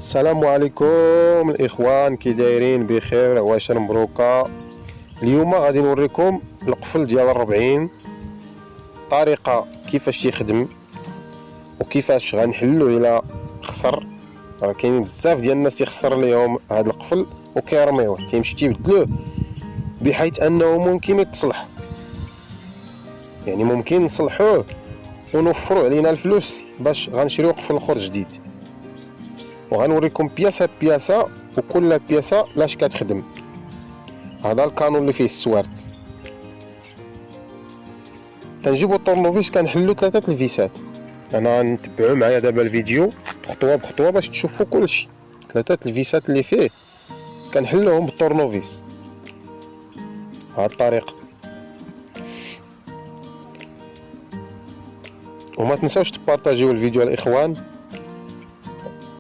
السلام عليكم الاخوان، كي دايرين؟ بخير؟ عواشر مبروكه. اليوم غادي نوريكم القفل ديال 40 طريقه كيفاش يخدم وكيفاش غنحلو الى خسر. راه كاينين بزاف ديال الناس يخسر ليهم هذا القفل وكيرميوه، تيمشي تيبدلوه بحيث انه ممكن يتصلح، يعني ممكن نصلحوه ونوفروا علينا الفلوس باش غنشريو قفل اخر جديد. وغنوريكم بياسه بياسه وكل بياسه لاش كتخدم. هذا الكانون اللي فيه السوارت، تنجيبو الطورنوفيس كنحلو 3 الفيسات. انا نتبعوا معايا دابا الفيديو خطوه بخطوه باش تشوفوا كلشي. 3 الفيسات اللي فيه كنحلوهم بالطورنوفيس بهذه الطريقه. وما تنساوش تبارطاجيو الفيديو الاخوان